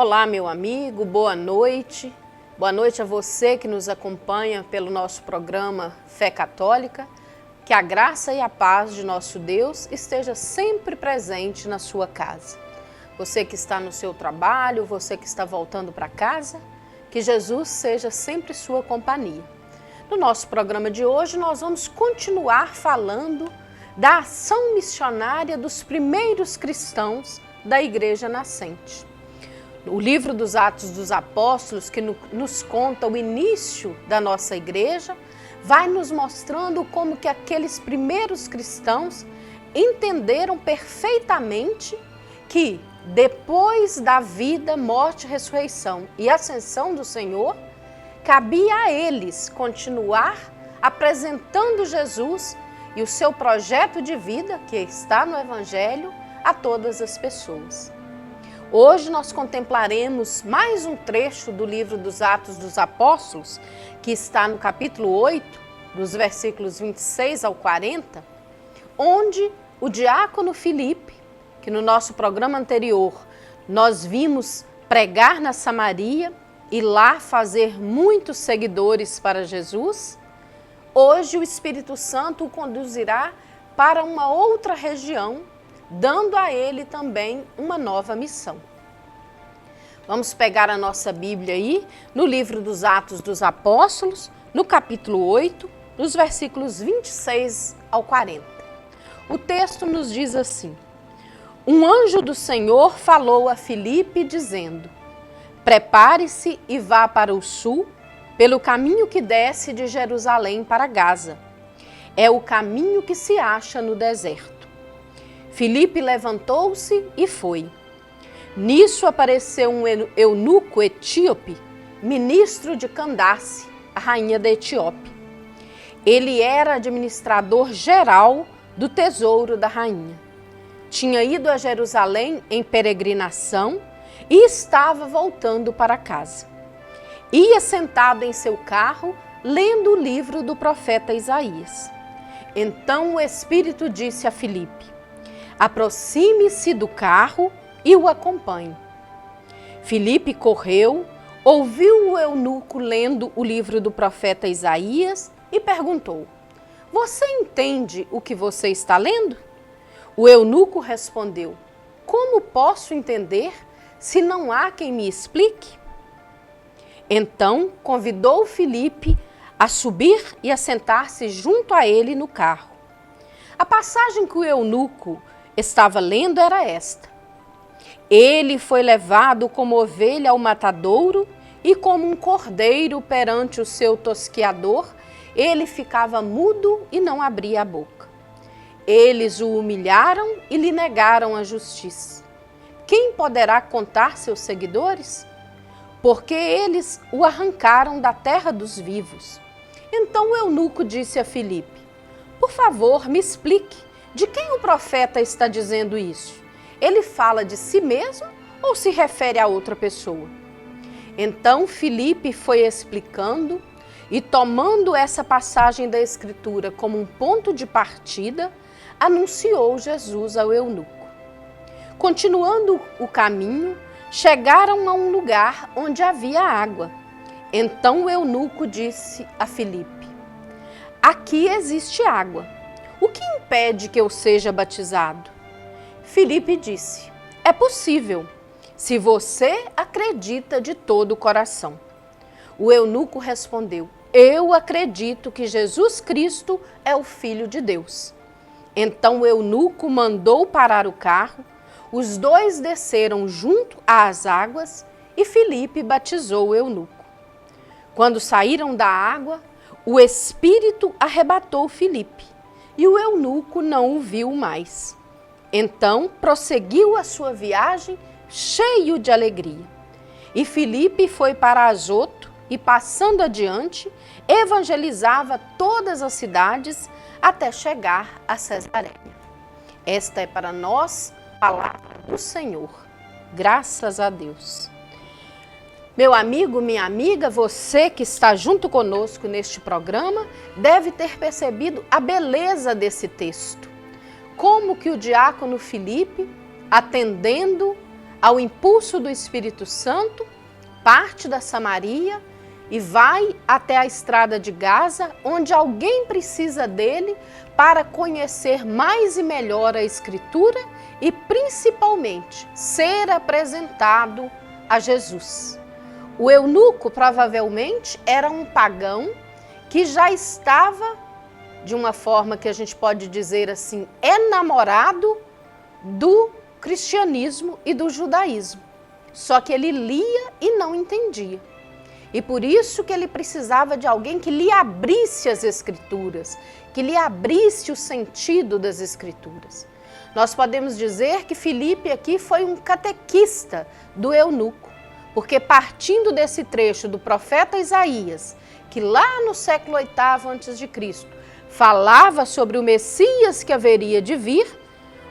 Olá, meu amigo, boa noite. Boa noite a você que nos acompanha pelo nosso programa Fé Católica. Que a graça e a paz de nosso Deus esteja sempre presente na sua casa. Você que está no seu trabalho, você que está voltando para casa, que Jesus seja sempre sua companhia. No nosso programa de hoje, nós vamos continuar falando da ação missionária dos primeiros cristãos da Igreja Nascente. O livro dos Atos dos Apóstolos, que nos conta o início da nossa igreja, vai nos mostrando como que aqueles primeiros cristãos entenderam perfeitamente que depois da vida, morte, ressurreição e ascensão do Senhor, cabia a eles continuar apresentando Jesus e o seu projeto de vida, que está no Evangelho, a todas as pessoas. Hoje nós contemplaremos mais um trecho do livro dos Atos dos Apóstolos, que está no capítulo 8, dos versículos 26 ao 40, onde o diácono Filipe, que no nosso programa anterior nós vimos pregar na Samaria e lá fazer muitos seguidores para Jesus, hoje o Espírito Santo o conduzirá para uma outra região, dando a ele também uma nova missão. Vamos pegar a nossa Bíblia aí, no livro dos Atos dos Apóstolos, no capítulo 8, nos versículos 26 ao 40. O texto nos diz assim: Um anjo do Senhor falou a Filipe dizendo: Prepare-se e vá para o sul, pelo caminho que desce de Jerusalém para Gaza. É o caminho que se acha no deserto. Filipe levantou-se e foi. Nisso apareceu um eunuco etíope, ministro de Candace, a rainha da Etiópia. Ele era administrador geral do tesouro da rainha. Tinha ido a Jerusalém em peregrinação e estava voltando para casa. Ia sentado em seu carro, lendo o livro do profeta Isaías. Então o Espírito disse a Filipe: Aproxime-se do carro e o acompanhe. Filipe correu, ouviu o eunuco lendo o livro do profeta Isaías e perguntou: Você entende o que você está lendo? O eunuco respondeu: Como posso entender se não há quem me explique? Então convidou Filipe a subir e a sentar-se junto a ele no carro. A passagem que o eunuco estava lendo era esta: Ele foi levado como ovelha ao matadouro e como um cordeiro perante o seu tosquiador, ele ficava mudo e não abria a boca. Eles o humilharam e lhe negaram a justiça. Quem poderá contar seus seguidores? Porque eles o arrancaram da terra dos vivos. Então o eunuco disse a Filipe: Por favor, me explique, de quem o profeta está dizendo isso? Ele fala de si mesmo ou se refere a outra pessoa? Então Filipe foi explicando e, tomando essa passagem da Escritura como um ponto de partida, anunciou Jesus ao eunuco. Continuando o caminho, chegaram a um lugar onde havia água. Então o eunuco disse a Filipe: Aqui existe água. O que impede que eu seja batizado? Filipe disse: É possível, se você acredita de todo o coração. O eunuco respondeu: Eu acredito que Jesus Cristo é o Filho de Deus. Então o eunuco mandou parar o carro, os dois desceram junto às águas e Filipe batizou o eunuco. Quando saíram da água, o Espírito arrebatou Filipe e o eunuco não o viu mais. Então prosseguiu a sua viagem cheio de alegria. E Filipe foi para Azoto e, passando adiante, evangelizava todas as cidades até chegar a Cesareia. Esta é para nós a palavra do Senhor. Graças a Deus. Meu amigo, minha amiga, você que está junto conosco neste programa, deve ter percebido a beleza desse texto. Como que o diácono Filipe, atendendo ao impulso do Espírito Santo, parte da Samaria e vai até a estrada de Gaza, onde alguém precisa dele para conhecer mais e melhor a Escritura e principalmente ser apresentado a Jesus. O eunuco provavelmente era um pagão que já estava, de uma forma que a gente pode dizer assim, enamorado do cristianismo e do judaísmo. Só que ele lia e não entendia. E por isso que ele precisava de alguém que lhe abrisse as Escrituras, que lhe abrisse o sentido das Escrituras. Nós podemos dizer que Filipe aqui foi um catequista do eunuco, porque partindo desse trecho do profeta Isaías, que lá no século VIII a.C. falava sobre o Messias que haveria de vir,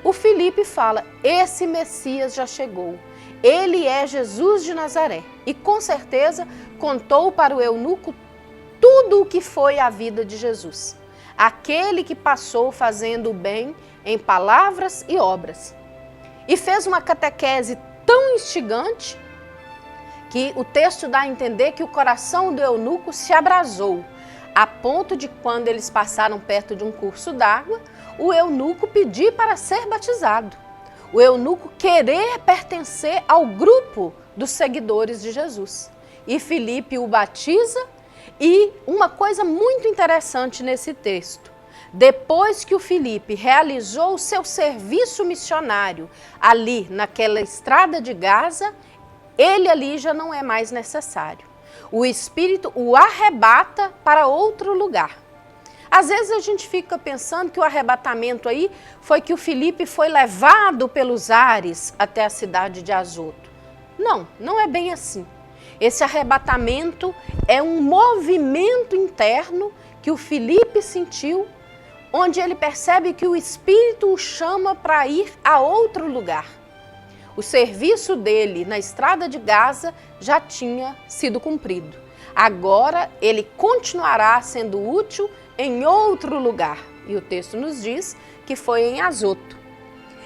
o Filipe fala, esse Messias já chegou, ele é Jesus de Nazaré. E com certeza contou para o eunuco tudo o que foi a vida de Jesus, aquele que passou fazendo o bem em palavras e obras. E fez uma catequese tão instigante que o texto dá a entender que o coração do eunuco se abrasou, a ponto de quando eles passaram perto de um curso d'água, o eunuco pedir para ser batizado. O eunuco querer pertencer ao grupo dos seguidores de Jesus. E Filipe o batiza e uma coisa muito interessante nesse texto. Depois que o Filipe realizou o seu serviço missionário ali naquela estrada de Gaza, ele ali já não é mais necessário. O Espírito o arrebata para outro lugar. Às vezes a gente fica pensando que o arrebatamento aí foi que o Filipe foi levado pelos ares até a cidade de Azoto. Não, não é bem assim. Esse arrebatamento é um movimento interno que o Filipe sentiu, onde ele percebe que o Espírito o chama para ir a outro lugar. O serviço dele na estrada de Gaza já tinha sido cumprido. Agora ele continuará sendo útil em outro lugar. E o texto nos diz que foi em Azoto.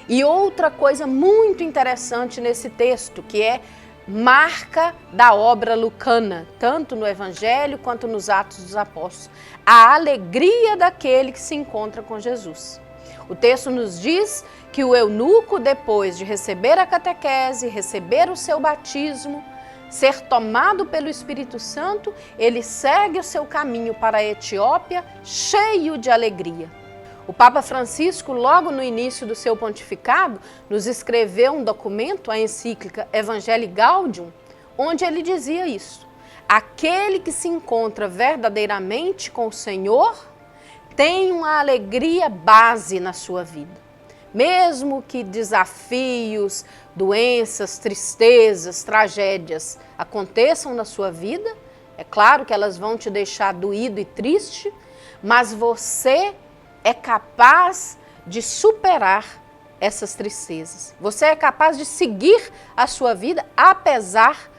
E outra coisa muito interessante nesse texto, que é marca da obra lucana, tanto no Evangelho quanto nos Atos dos Apóstolos, a alegria daquele que se encontra com Jesus. O texto nos diz que o eunuco, depois de receber a catequese, receber o seu batismo, ser tomado pelo Espírito Santo, ele segue o seu caminho para a Etiópia cheio de alegria. O Papa Francisco, logo no início do seu pontificado, nos escreveu um documento, a encíclica Evangelii Gaudium, onde ele dizia isso. Aquele que se encontra verdadeiramente com o Senhor tem uma alegria base na sua vida. Mesmo que desafios, doenças, tristezas, tragédias aconteçam na sua vida, é claro que elas vão te deixar doído e triste, mas você é capaz de superar essas tristezas. Você é capaz de seguir a sua vida apesar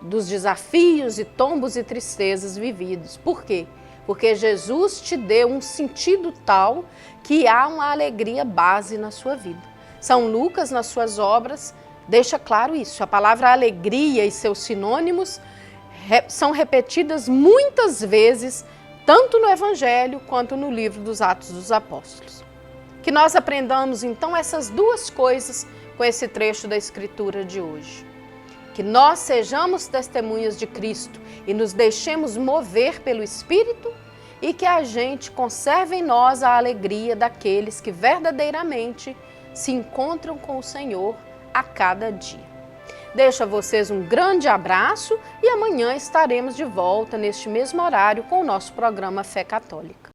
dos desafios e tombos e tristezas vividos. Por quê? Porque Jesus te deu um sentido tal que há uma alegria base na sua vida. São Lucas, nas suas obras, deixa claro isso. A palavra alegria e seus sinônimos são repetidas muitas vezes, tanto no Evangelho quanto no livro dos Atos dos Apóstolos. Que nós aprendamos então essas duas coisas com esse trecho da Escritura de hoje. Que nós sejamos testemunhas de Cristo e nos deixemos mover pelo Espírito e que a gente conserve em nós a alegria daqueles que verdadeiramente se encontram com o Senhor a cada dia. Deixo a vocês um grande abraço e amanhã estaremos de volta neste mesmo horário com o nosso programa Fé Católica.